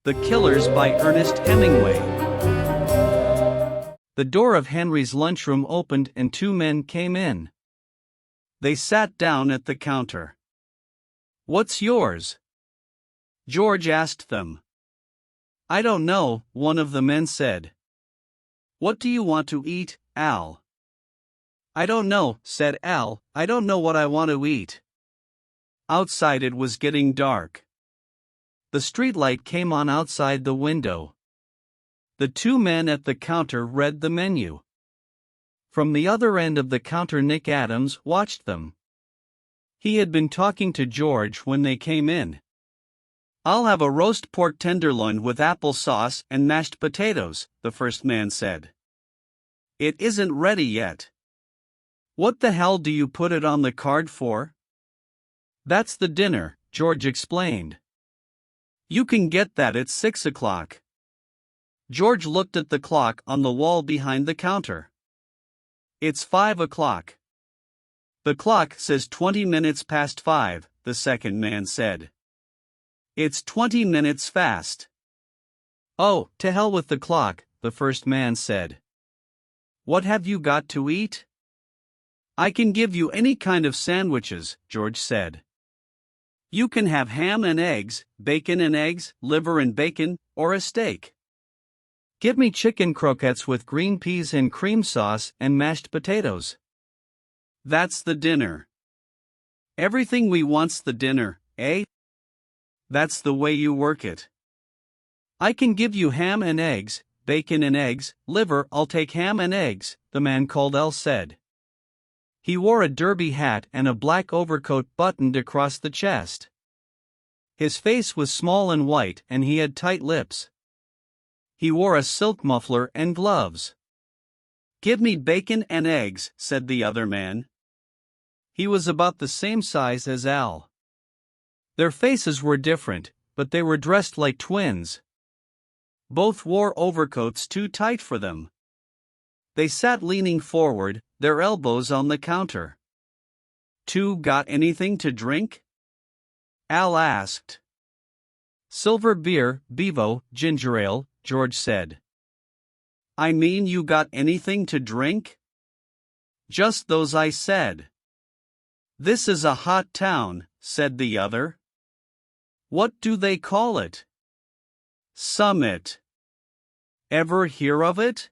The Killers by Ernest Hemingway. The door of Henry's lunchroom opened and two men came in. They sat down at the counter. "What's yours?" George asked them. "I don't know," one of the men said. "What do you want to eat, Al?" "I don't know," said Al. "I don't know what I want to eat." Outside it was getting dark. The streetlight came on outside the window. The two men at the counter read the menu. From the other end of the counter Nick Adams watched them. He had been talking to George when they came in. "I'll have a roast pork tenderloin with apple sauce and mashed potatoes," the first man said. "It isn't ready yet." "What the hell do you put it on the card for?" "That's the dinner," George explained. "You can get that at 6 o'clock. George looked at the clock on the wall behind the counter. "It's 5 o'clock. "The clock says 20 minutes past 5, the second man said. "It's 20 minutes fast." "Oh, to hell with the clock," the first man said. "What have you got to eat?" "I can give you any kind of sandwiches," George said. "You can have ham and eggs, bacon and eggs, liver and bacon, or a steak." "Give me chicken croquettes with green peas and cream sauce and mashed potatoes." "That's the dinner." "Everything we want's the dinner, eh?" "That's the way you work it." "I can give you ham and eggs, bacon and eggs, liver." "I'll take ham and eggs," the man called Al said. He wore a derby hat and a black overcoat buttoned across the chest. His face was small and white and he had tight lips. He wore a silk muffler and gloves. "Give me bacon and eggs," said the other man. He was about the same size as Al. Their faces were different, but they were dressed like twins. Both wore overcoats too tight for them. They sat leaning forward, their elbows on the counter. "Two got anything to drink?" Al asked. "Silver beer, bevo, ginger ale," George said. "I mean, you got anything to drink?" "Just those I said." "This is a hot town," said the other. "What do they call it?" "Summit." "Ever hear of it?"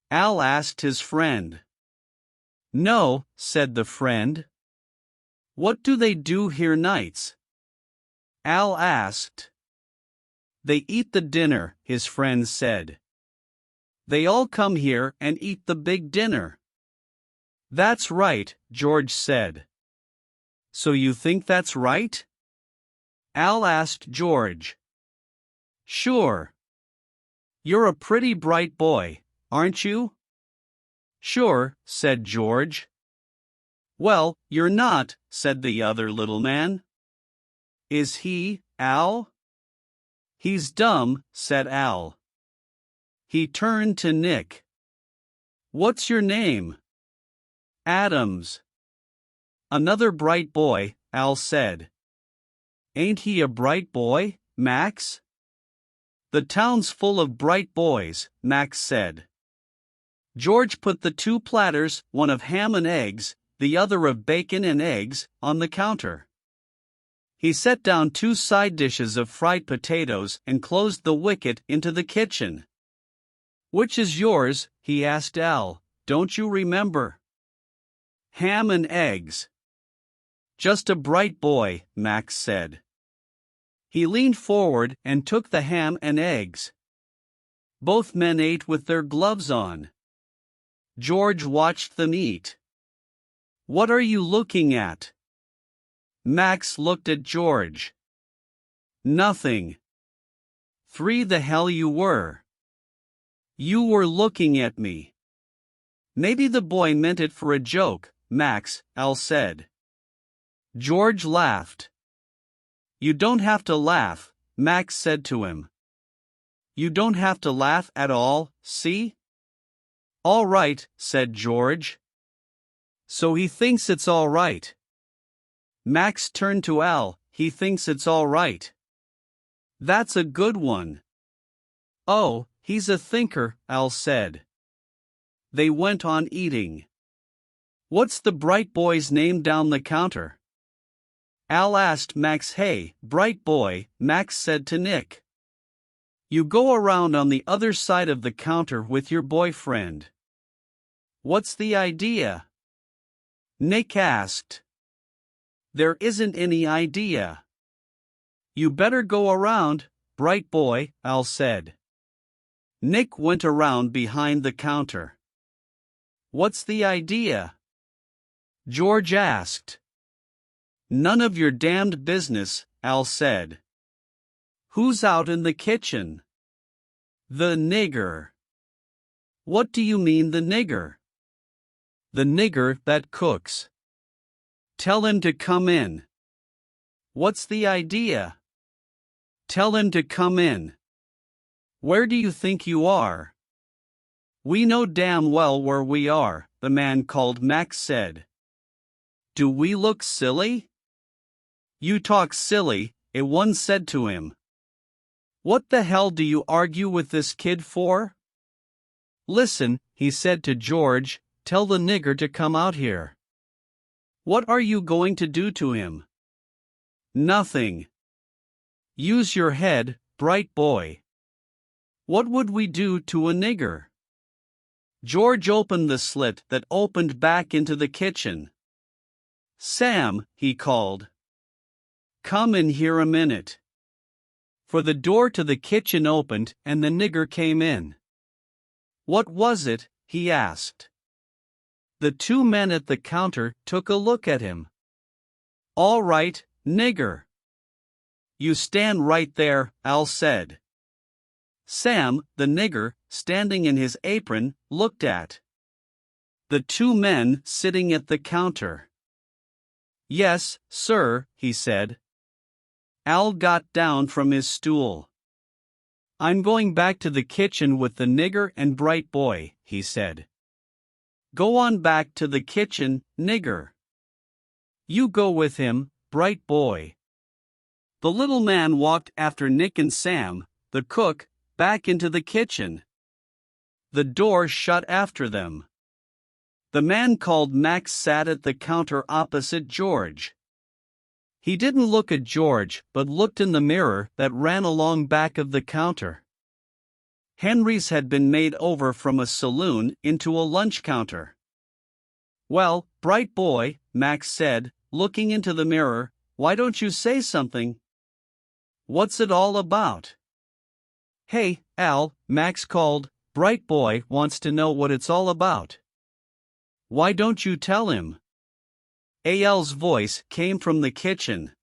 Al asked his friend. "No," said the friend. "What do they do here nights?" Al asked. "They eat the dinner," his friend said. "They all come here and eat the big dinner." "That's right," George said. "So you think that's right?" Al asked George. "Sure. You're a pretty bright boy, aren't you?" "Sure," said George. "Well, you're not," said the other little man. "Is he, Al?" "He's dumb," said Al. He turned to Nick. "What's your name?" "Adams." "Another bright boy," Al said. "Ain't he a bright boy, Max?" "The town's full of bright boys," Max said. George put the two platters, one of ham and eggs, the other of bacon and eggs, on the counter. He set down two side dishes of fried potatoes and closed the wicket into the kitchen. "Which is yours?" he asked Al. "Don't you remember?" "Ham and eggs." "Just a bright boy," Max said. He leaned forward and took the ham and eggs. Both men ate with their gloves on. George watched them eat. "What are you looking at?" Max looked at George. "Nothing." "Three the hell you were." "You were looking at me." "Maybe the boy meant it for a joke, Max," Al said. George laughed. "You don't have to laugh," Max said to him. "You don't have to laugh at all, see?" "All right," said George. "So he thinks it's all right." Max turned to Al. "He thinks it's all right." That's a good one. Oh, he's a thinker, Al said. They went on eating. What's the bright boy's name down the counter? Al asked Max. Hey, bright boy, Max said to Nick. You go around on the other side of the counter with your boyfriend. What's the idea? Nick asked. There isn't any idea. You better go around, bright boy, Al said. Nick went around behind the counter. What's the idea? George asked. None of your damned business, Al said. Who's out in the kitchen? The nigger. What do you mean the nigger? The nigger that cooks. Tell him to come in. What's the idea? Tell him to come in. Where do you think you are? We know damn well where we are, the man called Max said. Do we look silly? You talk silly, one said to him. What the hell do you argue with this kid for? Listen, he said to George, tell the nigger to come out here. What are you going to do to him? Nothing. Use your head, bright boy. What would we do to a nigger? George opened the slit that opened back into the kitchen. Sam, he called. Come in here a minute. For the door to the kitchen opened and the nigger came in. What was it? He asked. The two men at the counter took a look at him. All right, nigger. You stand right there, Al said. Sam, the nigger, standing in his apron, looked at the two men sitting at the counter. Yes, sir, he said. Al got down from his stool. I'm going back to the kitchen with the nigger and bright boy, he said. Go on back to the kitchen, nigger. You go with him, bright boy. The little man walked after Nick and Sam, the cook, back into the kitchen. The door shut after them. The man called Max sat at the counter opposite George. He didn't look at George but looked in the mirror that ran along back of the counter. Henry's had been made over from a saloon into a lunch counter. Well, bright boy, Max said, looking into the mirror, why don't you say something? What's it all about? Hey, Al, Max called, bright boy wants to know what it's all about. Why don't you tell him? Al's voice came from the kitchen.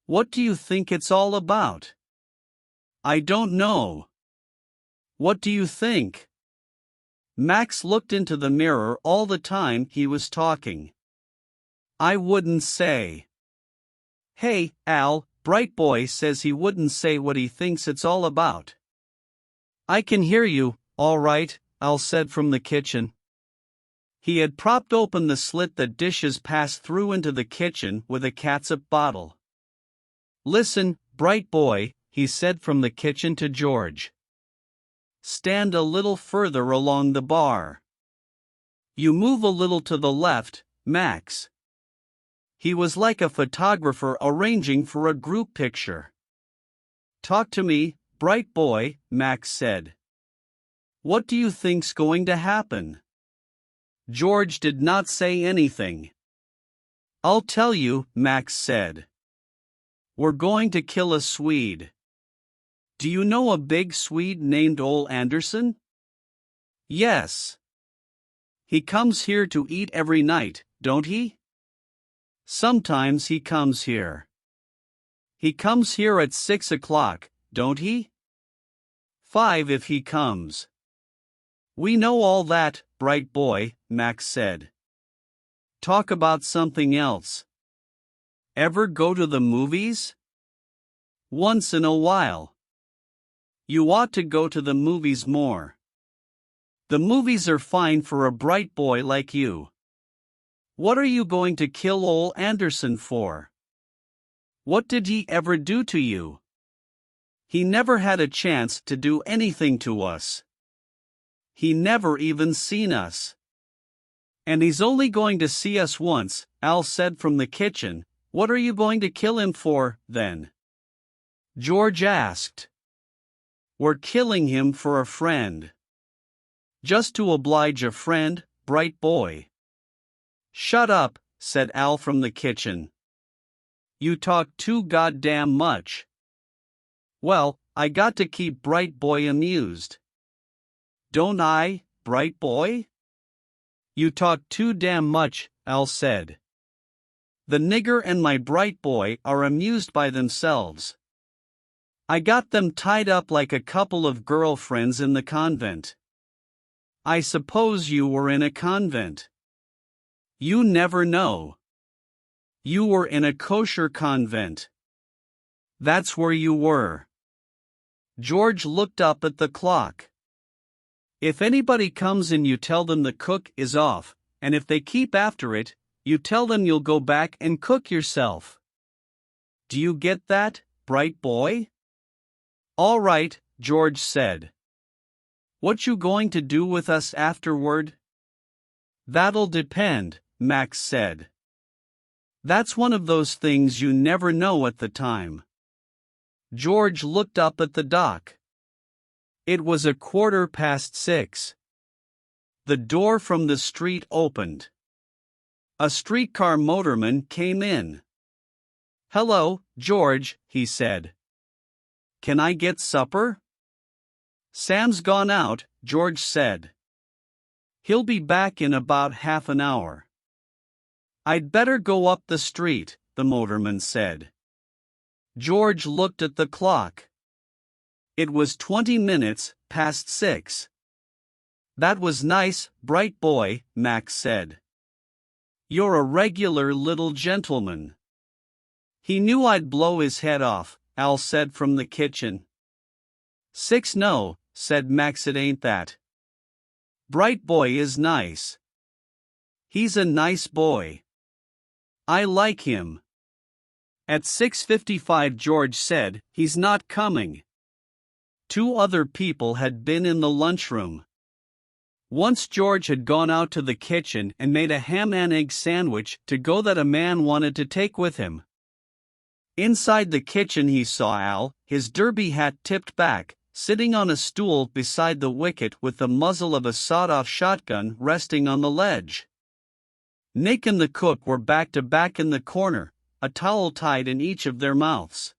What do you think it's all about? I don't know. What do you think? Max looked into the mirror all the time he was talking. I wouldn't say. Hey, Al, bright boy says he wouldn't say what he thinks it's all about. I can hear you, all right, Al said from the kitchen. He had propped open the slit that dishes passed through into the kitchen with a catsup bottle. Listen, bright boy, he said from the kitchen to George. Stand a little further along the bar. You move a little to the left, Max. He was like a photographer arranging for a group picture. Talk to me, bright boy, Max said. What do you think's going to happen? George did not say anything. I'll tell you, Max said. We're going to kill a Swede. Do you know a big Swede named Ole Andreson? Yes. He comes here to eat every night, don't he? Sometimes he comes here. He comes here at 6 o'clock, don't he? 5 if he comes. We know all that, bright boy, Max said. Talk about something else. Ever go to the movies? Once in a while. You ought to go to the movies more. The movies are fine for a bright boy like you. What are you going to kill Ole Andreson for? What did he ever do to you? He never had a chance to do anything to us. He never even seen us. And he's only going to see us once, Al said from the kitchen. What are you going to kill him for, then? George asked. We're killing him for a friend. Just to oblige a friend, bright boy. Shut up, said Al from the kitchen. You talk too goddamn much. Well, I got to keep bright boy amused. Don't I, bright boy? You talk too damn much, Al said. The nigger and my bright boy are amused by themselves. I got them tied up like a couple of girlfriends in the convent. I suppose you were in a convent. You never know. You were in a kosher convent. That's where you were. George looked up at the clock. If anybody comes in, you tell them the cook is off, and if they keep after it, you tell them you'll go back and cook yourself. Do you get that, bright boy? All right, George said. What you going to do with us afterward? That'll depend, Max said. That's one of those things you never know at the time. George looked up at the dock. It was 6:15. The door from the street opened. A streetcar motorman came in. Hello, George, he said. Can I get supper? Sam's gone out, George said. He'll be back in about half an hour. I'd better go up the street, the motorman said. George looked at the clock. It was 20 minutes past 6. That was nice, bright boy, Max said. You're a regular little gentleman. He knew I'd blow his head off, Al said from the kitchen. 6 no, said Max, it ain't that. Bright boy is nice. He's a nice boy. I like him. At 6:55 George said, he's not coming. 2 other people had been in the lunchroom. Once George had gone out to the kitchen and made a ham and egg sandwich to go that a man wanted to take with him. Inside the kitchen he saw Al, his derby hat tipped back, sitting on a stool beside the wicket with the muzzle of a sawed-off shotgun resting on the ledge. Nick and the cook were back to back in the corner, a towel tied in each of their mouths.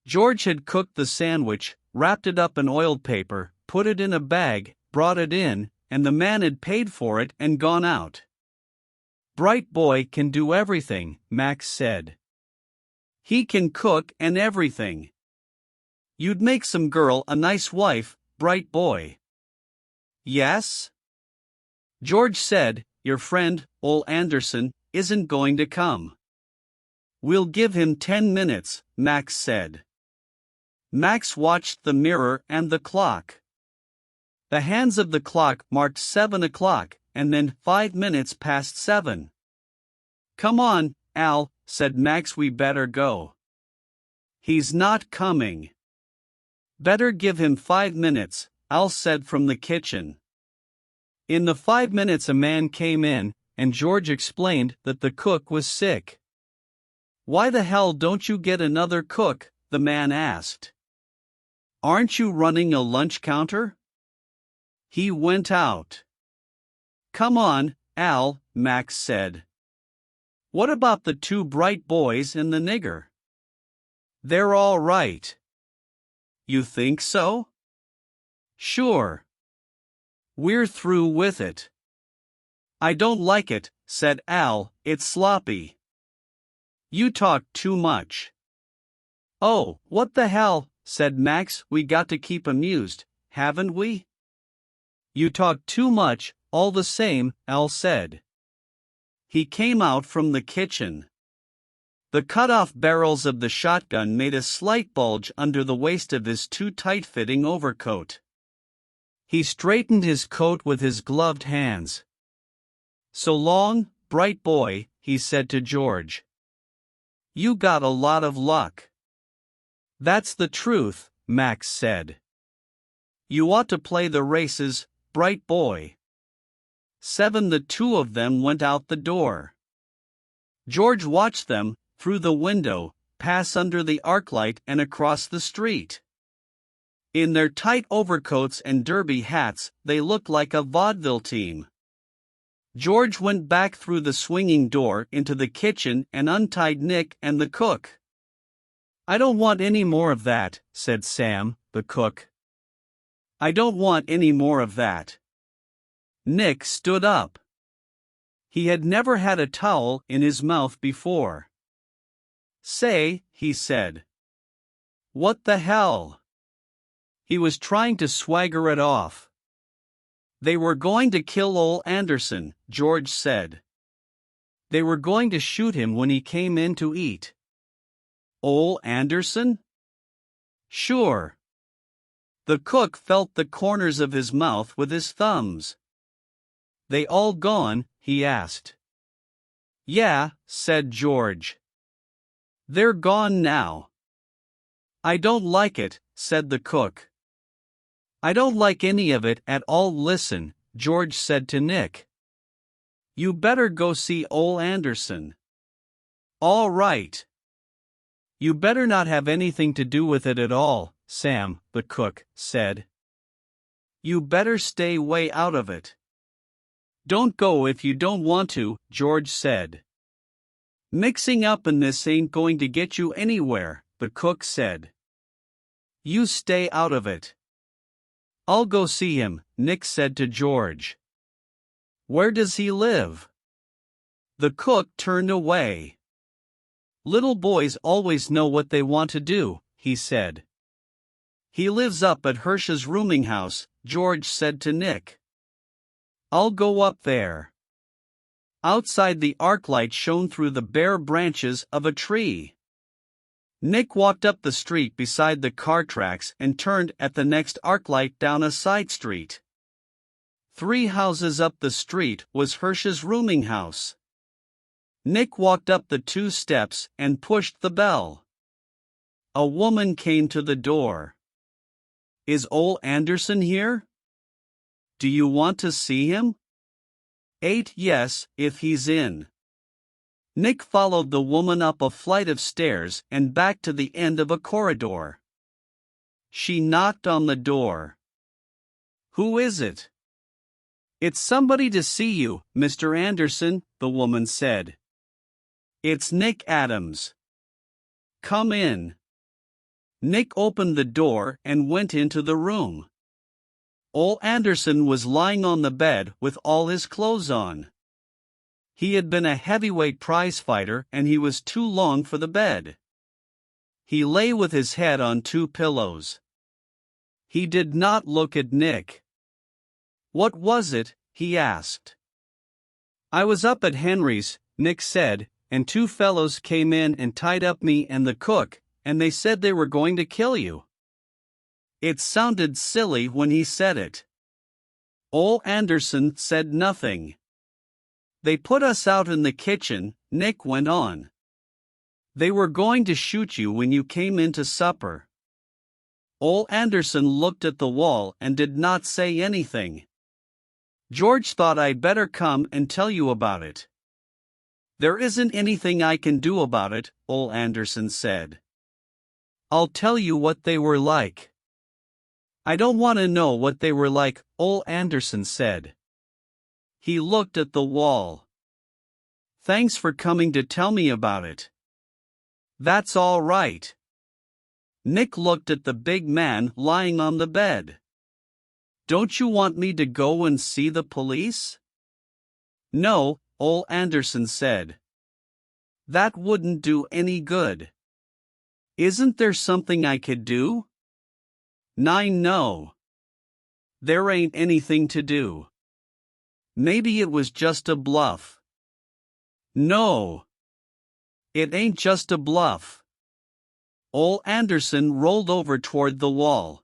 George had cooked the sandwich, wrapped it up in oiled paper, put it in a bag, brought it in, and the man had paid for it and gone out. Bright boy can do everything, Max said. He can cook and everything. You'd make some girl a nice wife, bright boy. Yes? George said, your friend, Ole Andreson, isn't going to come. We'll give him 10 minutes, Max said. Max watched the mirror and the clock. The hands of the clock marked 7 o'clock, and then 5 minutes past 7. Come on, Al, said Max, we better go. He's not coming. Better give him 5 minutes, Al said from the kitchen. In the 5 minutes a man came in, and George explained that the cook was sick. Why the hell don't you get another cook? The man asked. Aren't you running a lunch counter? He went out. Come on, Al, Max said. What about the 2 bright boys and the nigger? They're all right. You think so? Sure. We're through with it. I don't like it, said Al, it's sloppy. You talk too much. Oh, what the hell, said Max, we got to keep amused, haven't we? You talk too much, all the same, Al said. He came out from the kitchen. The cut-off barrels of the shotgun made a slight bulge under the waist of his too tight-fitting overcoat. He straightened his coat with his gloved hands. So long, bright boy, he said to George. You got a lot of luck. That's the truth, Max said. You ought to play the races, bright boy. 7. The two of them went out the door. George watched them, through the window, pass under the arclight and across the street. In their tight overcoats and derby hats, they looked like a vaudeville team. George went back through the swinging door into the kitchen and untied Nick and the cook. I don't want any more of that, said Sam, the cook. I don't want any more of that. Nick stood up. He had never had a towel in his mouth before. Say, he said. What the hell? He was trying to swagger it off. They were going to kill Ole Andreson, George said. They were going to shoot him when he came in to eat. Ole Andreson? Sure. The cook felt the corners of his mouth with his thumbs. They all gone? He asked. Yeah, said George. They're gone now. I don't like it, said the cook. I don't like any of it at all. Listen, George said to Nick. You better go see Ole Andreson. All right. You better not have anything to do with it at all, Sam, the cook said. You better stay way out of it. Don't go if you don't want to, George said. Mixing up in this ain't going to get you anywhere, the cook said. You stay out of it. I'll go see him, Nick said to George. Where does he live? The cook turned away. Little boys always know what they want to do, he said. He lives up at Hirsch's rooming house, George said to Nick. I'll go up there. Outside, the arclight shone through the bare branches of a tree. Nick walked up the street beside the car tracks and turned at the next arclight down a side street. 3 houses up the street was Hirsch's rooming house. Nick walked up the 2 steps and pushed the bell. A woman came to the door. Is Ole Andreson here? Do you want to see him? 8. Yes, if he's in. Nick followed the woman up a flight of stairs and back to the end of a corridor. She knocked on the door. Who is it? It's somebody to see you, Mr. Anderson, the woman said. It's Nick Adams. Come in. Nick opened the door and went into the room. Ole Andreson was lying on the bed with all his clothes on. He had been a heavyweight prizefighter and he was too long for the bed. He lay with his head on 2 pillows. He did not look at Nick. What was it? He asked. I was up at Henry's, Nick said, and 2 fellows came in and tied up me and the cook, and they said they were going to kill you. It sounded silly when he said it. Ole Andreson said nothing. They put us out in the kitchen, Nick went on. They were going to shoot you when you came in to supper. Ole Andreson looked at the wall and did not say anything. George thought I'd better come and tell you about it. There isn't anything I can do about it, Ole Andreson said. I'll tell you what they were like. I don't want to know what they were like, Ole Andreson said. He looked at the wall. Thanks for coming to tell me about it. That's all right. Nick looked at the big man lying on the bed. Don't you want me to go and see the police? No, Ole Andreson said. That wouldn't do any good. Isn't there something I could do? 9. No. There ain't anything to do. Maybe it was just a bluff. No. It ain't just a bluff. Ole Andreson rolled over toward the wall.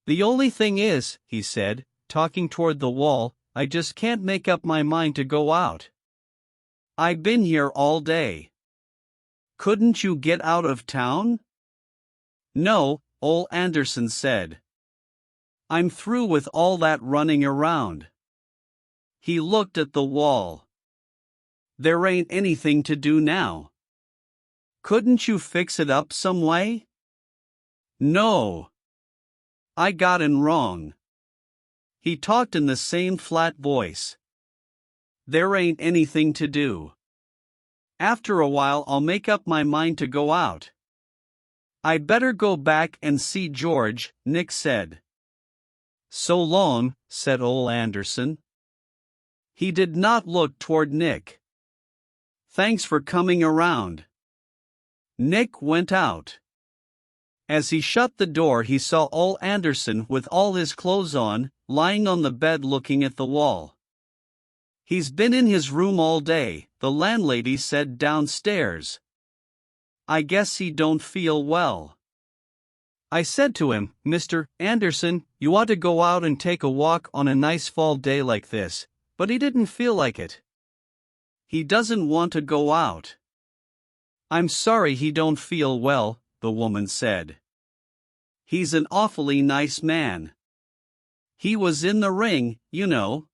The only thing is, he said, talking toward the wall, I just can't make up my mind to go out. I've been here all day. Couldn't you get out of town? No, Ole Andreson said. I'm through with all that running around. He looked at the wall. There ain't anything to do now. Couldn't you fix it up some way? No. I got in wrong. He talked in the same flat voice. There ain't anything to do. After a while I'll make up my mind to go out. I better go back and see George, Nick said. So long, said Ole Andreson. He did not look toward Nick. Thanks for coming around. Nick went out. As he shut the door he saw Ole Andreson with all his clothes on, lying on the bed looking at the wall. He's been in his room all day, the landlady said downstairs. I guess he don't feel well. I said to him, Mr. Anderson, you ought to go out and take a walk on a nice fall day like this, but he didn't feel like it. He doesn't want to go out. I'm sorry he don't feel well, the woman said. He's an awfully nice man. He was in the ring, you know.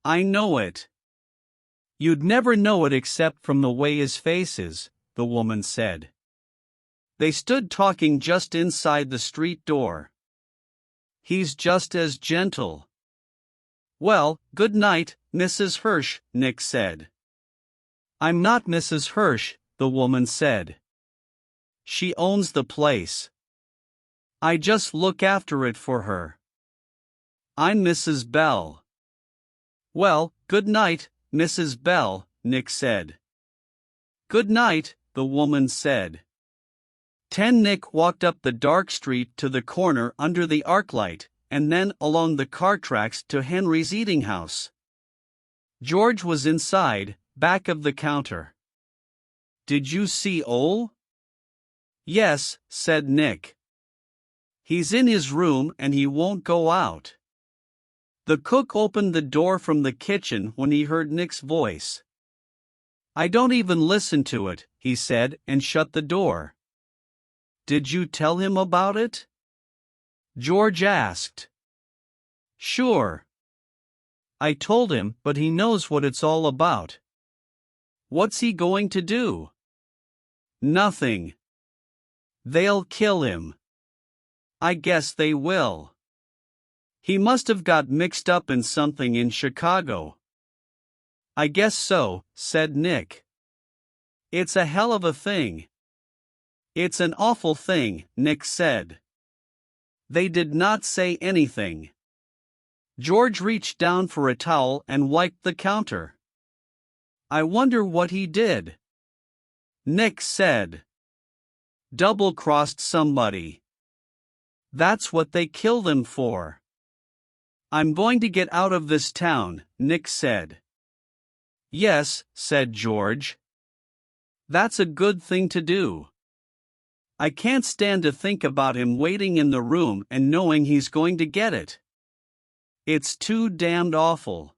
I know it. You'd never know it except from the way his face is, the woman said. They stood talking just inside the street door. He's just as gentle. Well, good night, Mrs. Hirsch, Nick said. I'm not Mrs. Hirsch, the woman said. She owns the place. I just look after it for her. I'm Mrs. Bell. Well, good night, Mrs. Bell, Nick said. Good night, the woman said. Nick walked up the dark street to the corner under the arc light, and then along the car tracks to Henry's eating house. George was inside, back of the counter. Did you see Ole? Yes, said Nick. He's in his room and he won't go out. The cook opened the door from the kitchen when he heard Nick's voice. I don't even listen to it, he said, and shut the door. Did you tell him about it? George asked. Sure. I told him, but he knows what it's all about. What's he going to do? Nothing. They'll kill him. I guess they will. He must have got mixed up in something in Chicago. I guess so, said Nick. It's a hell of a thing. It's an awful thing, Nick said. They did not say anything. George reached down for a towel and wiped the counter. I wonder what he did. Nick said. Double-crossed somebody. That's what they killed him for. I'm going to get out of this town, Nick said. Yes, said George. That's a good thing to do. I can't stand to think about him waiting in the room and knowing he's going to get it. It's too damned awful.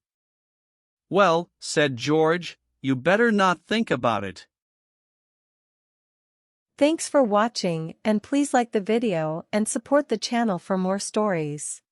Well, said George, you better not think about it. Thanks for watching, and please like the video and support the channel for more stories.